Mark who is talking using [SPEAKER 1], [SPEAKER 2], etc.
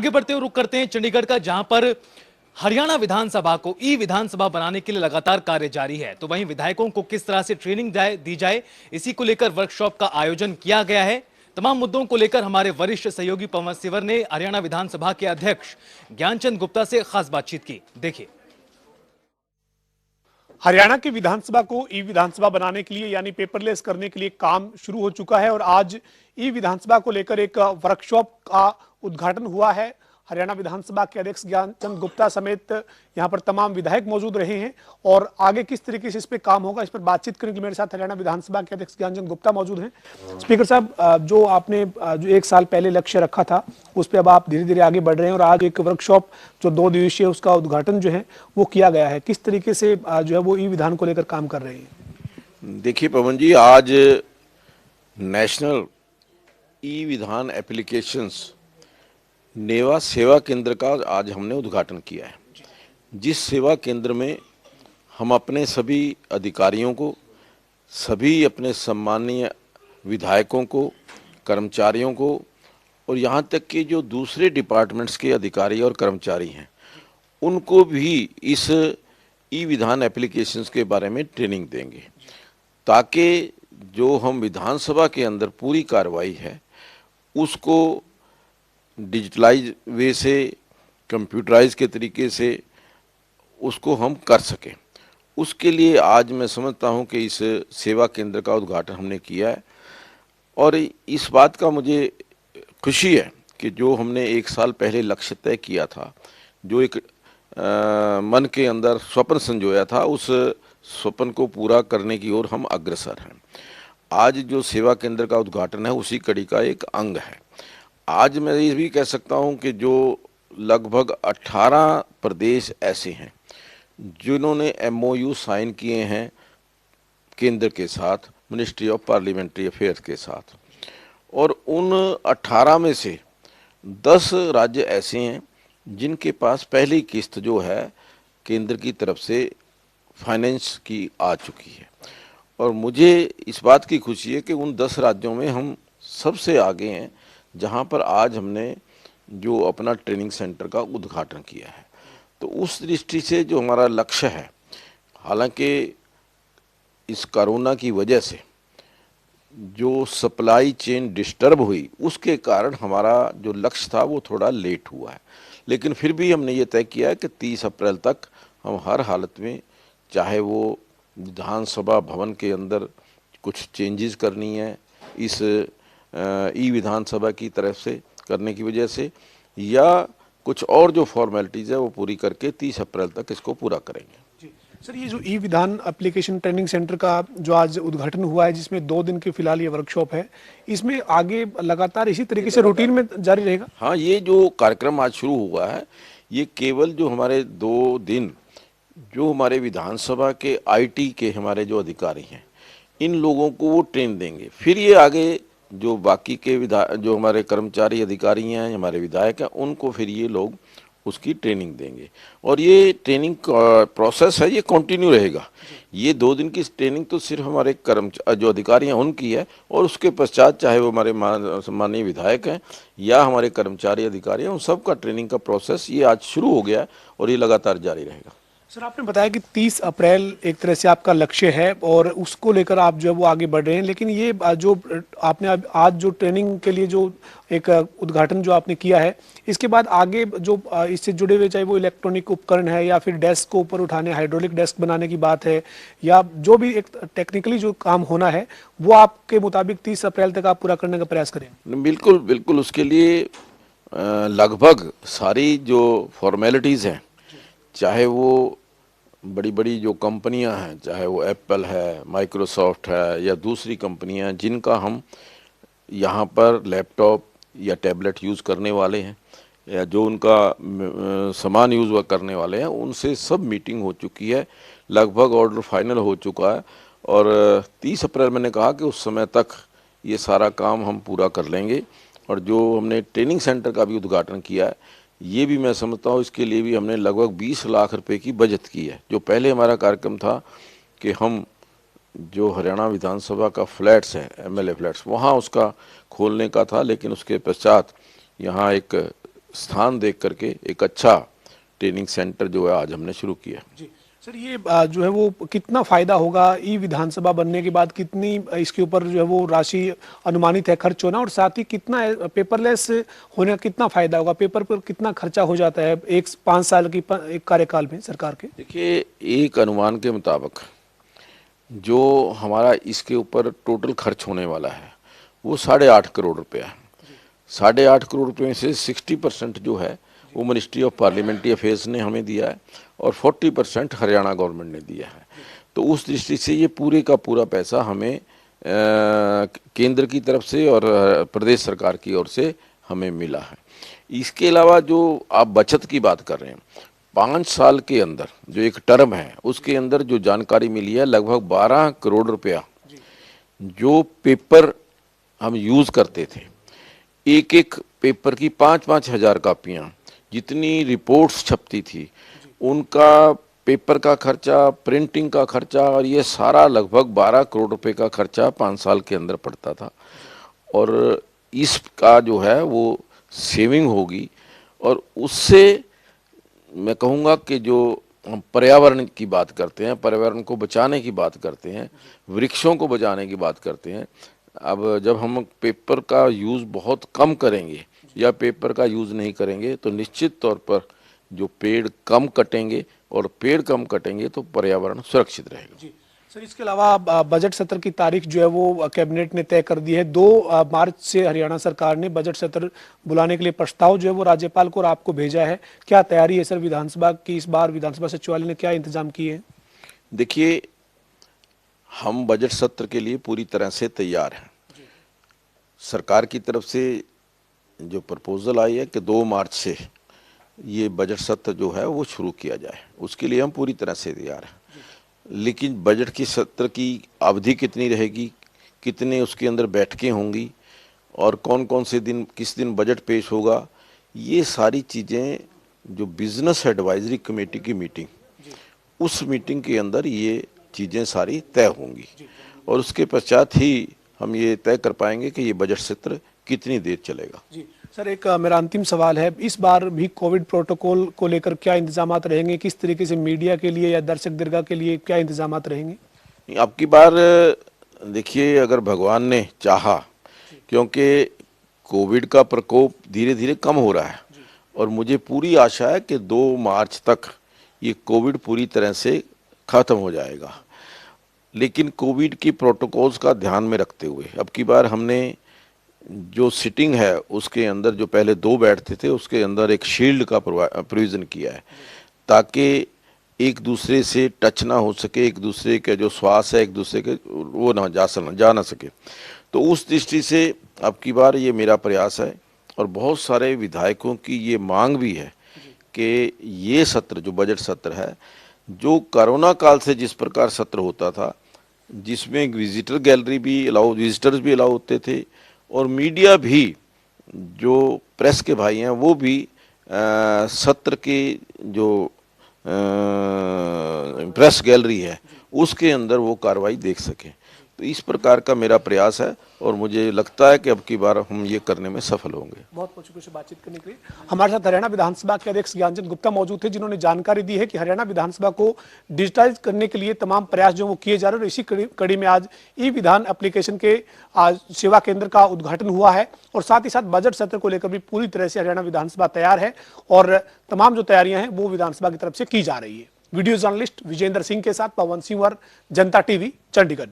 [SPEAKER 1] आगे बढ़ते हुए रुक करते हैं चंडीगढ़ का, जहां पर हरियाणा विधानसभा को ई विधानसभा बनाने के लिए लगातार कार्य जारी है। तो वहीं विधायकों को किस तरह से ट्रेनिंग दी जाए, इसी को लेकर वर्कशॉप का आयोजन किया गया है। तमाम मुद्दों को लेकर हमारे वरिष्ठ सहयोगी पवन सिवर ने हरियाणा विधानसभा के अध्यक्ष ज्ञानचंद गुप्ता से खास बातचीत की। देखिए।
[SPEAKER 2] हरियाणा की विधानसभा को ई विधानसभा बनाने के लिए यानी पेपरलेस करने के लिए काम शुरू हो चुका है और आज ई विधानसभा को लेकर एक वर्कशॉप का उद्घाटन हुआ है। हरियाणा विधानसभा के अध्यक्ष ज्ञानचंद गुप्ता समेत यहां पर तमाम विधायक मौजूद रहे हैं और आगे किस तरीके से इस पे काम होगा, इस पर बातचीत करने के लिए मेरे साथ हरियाणा विधानसभा के अध्यक्ष ज्ञानचंद गुप्ता मौजूद हैं। स्पीकर साहब, जो आपने जो एक साल पहले लक्ष्य रखा था उस पर अब आप धीरे धीरे आगे बढ़ रहे हैं और आज एक वर्कशॉप जो 2 दिवसीय उसका उद्घाटन जो है वो किया गया है। किस तरीके से जो है वो ई विधान को लेकर काम कर रहे हैं?
[SPEAKER 3] देखिए पवन जी, आज नेशनल ई विधान एप्लीकेशंस नेवा सेवा केंद्र का आज हमने उद्घाटन किया है, जिस सेवा केंद्र में हम अपने सभी अधिकारियों को, सभी अपने सम्मानीय विधायकों को, कर्मचारियों को और यहाँ तक कि जो दूसरे डिपार्टमेंट्स के अधिकारी और कर्मचारी हैं उनको भी इस ई विधान एप्लीकेशंस के बारे में ट्रेनिंग देंगे, ताकि जो हम विधानसभा के अंदर पूरी कार्रवाई है उसको डिजिटलाइज वे से, कंप्यूटराइज के तरीके से उसको हम कर सकें। उसके लिए आज मैं समझता हूं कि इस सेवा केंद्र का उद्घाटन हमने किया है और इस बात का मुझे खुशी है कि जो हमने एक साल पहले लक्ष्य तय किया था, जो एक मन के अंदर स्वप्न संजोया था, उस स्वप्न को पूरा करने की ओर हम अग्रसर हैं। आज जो सेवा केंद्र का उद्घाटन है उसी कड़ी का एक अंग है। आज मैं ये भी कह सकता हूं कि जो लगभग 18 प्रदेश ऐसे हैं जिन्होंने MOU साइन किए हैं केंद्र के साथ, मिनिस्ट्री ऑफ पार्लियामेंट्री अफेयर्स के साथ, और उन 18 में से 10 राज्य ऐसे हैं जिनके पास पहली किस्त जो है केंद्र की तरफ से फाइनेंस की आ चुकी है। और मुझे इस बात की खुशी है कि उन 10 राज्यों में हम सबसे आगे हैं, जहां पर आज हमने जो अपना ट्रेनिंग सेंटर का उद्घाटन किया है। तो उस दृष्टि से जो हमारा लक्ष्य है, हालांकि इस कोरोना की वजह से जो सप्लाई चेन डिस्टर्ब हुई उसके कारण हमारा जो लक्ष्य था वो थोड़ा लेट हुआ है, लेकिन फिर भी हमने ये तय किया है कि 30 अप्रैल तक हम हर हालत में, चाहे वो विधानसभा भवन के अंदर कुछ चेंजेस करनी है इस ई विधानसभा की तरफ से करने की वजह से, या कुछ और जो फॉर्मेलिटीज़ है वो पूरी करके 30 अप्रैल तक इसको पूरा करेंगे।
[SPEAKER 2] जी सर, ये जो ई विधान एप्लीकेशन ट्रेनिंग सेंटर का जो आज उद्घाटन हुआ है, जिसमें 2 दिन की फिलहाल ये वर्कशॉप है, इसमें आगे लगातार इसी तरीके से रूटीन में जारी रहेगा?
[SPEAKER 3] हाँ, ये जो कार्यक्रम आज शुरू हुआ है ये केवल जो हमारे 2 दिन जो हमारे विधानसभा के IT के हमारे जो अधिकारी हैं इन लोगों को वो ट्रेन देंगे। फिर ये आगे जो बाकी के जो हमारे कर्मचारी अधिकारी हैं, हमारे विधायक हैं, उनको फिर ये लोग उसकी ट्रेनिंग देंगे और ये ट्रेनिंग प्रोसेस है, ये कंटिन्यू रहेगा। ये 2 दिन की ट्रेनिंग तो सिर्फ हमारे जो अधिकारी हैं उनकी है, और उसके पश्चात चाहे वो हमारे सम्मानीय विधायक हैं या हमारे कर्मचारी अधिकारी हैं, उन सब का ट्रेनिंग का प्रोसेस ये आज शुरू हो गया है और ये लगातार जारी रहेगा।
[SPEAKER 2] सर, आपने बताया कि 30 अप्रैल एक तरह से आपका लक्ष्य है और उसको लेकर आप जो है वो आगे बढ़ रहे हैं, लेकिन ये जो आपने आज जो ट्रेनिंग के लिए जो एक उद्घाटन जो आपने किया है, इसके बाद आगे जो इससे जुड़े हुए, चाहे वो इलेक्ट्रॉनिक उपकरण है या फिर डेस्क को ऊपर उठाने, हाइड्रोलिक डेस्क बनाने की बात है, या जो भी एक टेक्निकली जो काम होना है, वो आपके मुताबिक 30 अप्रैल तक आप पूरा करने का प्रयास करें?
[SPEAKER 3] बिल्कुल बिल्कुल, उसके लिए लगभग सारी जो फॉर्मेलिटीज़ हैं, चाहे वो बड़ी बड़ी जो कंपनियां हैं, चाहे वो एप्पल है, माइक्रोसॉफ्ट है या दूसरी कंपनियां हैं जिनका हम यहाँ पर लैपटॉप या टैबलेट यूज़ करने वाले हैं या जो उनका सामान यूज़ करने वाले हैं, उनसे सब मीटिंग हो चुकी है, लगभग ऑर्डर फाइनल हो चुका है और 30 अप्रैल मैंने कहा कि उस समय तक ये सारा काम हम पूरा कर लेंगे। और जो हमने ट्रेनिंग सेंटर का भी उद्घाटन किया है, ये भी मैं समझता हूँ इसके लिए भी हमने लगभग 20 लाख रुपए की बचत की है। जो पहले हमारा कार्यक्रम था कि हम जो हरियाणा विधानसभा का फ्लैट्स है, MLA फ्लैट्स, वहाँ उसका खोलने का था, लेकिन उसके पश्चात यहाँ एक स्थान देख करके एक अच्छा ट्रेनिंग सेंटर जो है आज हमने शुरू किया।
[SPEAKER 2] जी सर, ये जो है वो कितना फायदा होगा ई विधानसभा बनने के बाद, कितनी इसके ऊपर जो है वो राशि अनुमानित है खर्च होना, और साथ ही कितना पेपरलेस होने का कितना फायदा होगा, पेपर पर कितना खर्चा हो जाता है एक 5 साल की एक कार्यकाल में सरकार के?
[SPEAKER 3] देखिए, एक अनुमान के मुताबिक जो हमारा इसके ऊपर टोटल खर्च होने वाला है वो 8.5 करोड़ रुपया है। 8.5 करोड़ रुपये में से 60% जो है वो मिनिस्ट्री ऑफ पार्लियामेंट्री अफेयर्स ने हमें दिया है और 40% हरियाणा गवर्नमेंट ने दिया है। तो उस दृष्टि से ये पूरे का पूरा पैसा हमें केंद्र की तरफ से और प्रदेश सरकार की ओर से हमें मिला है। इसके अलावा जो आप बचत की बात कर रहे हैं, 5 साल के अंदर जो एक टर्म है उसके अंदर जो जानकारी मिली है, लगभग 12 करोड़ रुपया जो पेपर हम यूज़ करते थे, एक एक पेपर की 5-5 हज़ार कापियाँ, जितनी रिपोर्ट्स छपती थी उनका पेपर का खर्चा, प्रिंटिंग का खर्चा, और ये सारा लगभग 12 करोड़ रुपए का खर्चा 5 साल के अंदर पड़ता था। और इसका जो है वो सेविंग होगी और उससे मैं कहूँगा कि जो हम पर्यावरण की बात करते हैं, पर्यावरण को बचाने की बात करते हैं, वृक्षों को बचाने की बात करते हैं, अब जब हम पेपर का यूज़ बहुत कम करेंगे या पेपर का यूज़ नहीं करेंगे तो निश्चित तौर पर जो पेड़ कम कटेंगे, और पेड़ कम कटेंगे तो पर्यावरण सुरक्षित रहेगा।
[SPEAKER 2] जी सर, इसके अलावा बजट सत्र की तारीख जो है वो कैबिनेट ने तय कर दी है। 2 मार्च से हरियाणा सरकार ने बजट सत्र बुलाने के लिए प्रस्ताव जो है वो राज्यपाल को और आपको भेजा है। क्या तैयारी है सर विधानसभा की? इस बार विधानसभा सचिवालय ने क्या इंतजाम किए हैं?
[SPEAKER 3] देखिए, हम बजट सत्र के लिए पूरी तरह से तैयार हैं। सरकार की तरफ से जो प्रपोजल आई है कि 2 मार्च से ये बजट सत्र जो है वो शुरू किया जाए, उसके लिए हम पूरी तरह से तैयार हैं। लेकिन बजट की सत्र की अवधि कितनी रहेगी, कितने उसके अंदर बैठकें होंगी और कौन कौन से दिन किस दिन बजट पेश होगा, ये सारी चीज़ें जो बिजनेस एडवाइजरी कमेटी की मीटिंग, उस मीटिंग के अंदर ये चीज़ें सारी तय होंगी और उसके पश्चात ही हम ये तय कर पाएंगे कि ये बजट सत्र कितनी देर चलेगा।
[SPEAKER 2] जी सर, एक मेरा अंतिम सवाल है, इस बार भी कोविड प्रोटोकॉल को लेकर क्या इंतजामात रहेंगे? किस तरीके से मीडिया के लिए या दर्शक दीर्घा के लिए क्या इंतजामात रहेंगे?
[SPEAKER 3] अब की बार देखिए, अगर भगवान ने चाहा, क्योंकि कोविड का प्रकोप धीरे धीरे कम हो रहा है और मुझे पूरी आशा है कि 2 मार्च तक ये कोविड पूरी तरह से ख़त्म हो जाएगा। लेकिन कोविड की प्रोटोकॉल्स का ध्यान में रखते हुए अब की बार हमने जो सिटिंग है उसके अंदर जो पहले 2 बैठते थे उसके अंदर एक शील्ड का प्रोविज़न किया है, ताकि एक दूसरे से टच ना हो सके, एक दूसरे का जो श्वास है एक दूसरे के वो ना जा ना सके। तो उस दृष्टि से अब की बार ये मेरा प्रयास है और बहुत सारे विधायकों की ये मांग भी है कि ये सत्र जो बजट सत्र है, जो कोरोना काल से जिस प्रकार सत्र होता था, जिसमें विजिटर गैलरी भी विजिटर्स भी अलाउ होते थे और मीडिया भी, जो प्रेस के भाई हैं वो भी सत्र के जो प्रेस गैलरी है उसके अंदर वो कार्रवाई देख सकें। तो इस प्रकार का मेरा प्रयास है और मुझे लगता है कि अब की बार हम ये करने में सफल होंगे।
[SPEAKER 2] बहुत बहुत शुक्रिया बातचीत करने के लिए। हमारे साथ हरियाणा विधानसभा के अध्यक्ष ज्ञानचंद गुप्ता मौजूद थे, जिन्होंने जानकारी दी है कि हरियाणा विधानसभा को डिजिटाइज करने के लिए तमाम प्रयास जो वो किए जा रहे हैं और इसी कड़ी में आज ई विधान एप्लीकेशन के आज सेवा केंद्र का उद्घाटन हुआ है और साथ ही साथ बजट सत्र को लेकर भी पूरी तरह से हरियाणा विधानसभा तैयार है और तमाम जो तैयारियां हैं वो विधानसभा की तरफ से की जा रही है। वीडियो जर्नलिस्ट विजेंद्र सिंह के साथ पवन सिंह और जनता टीवी, चंडीगढ़।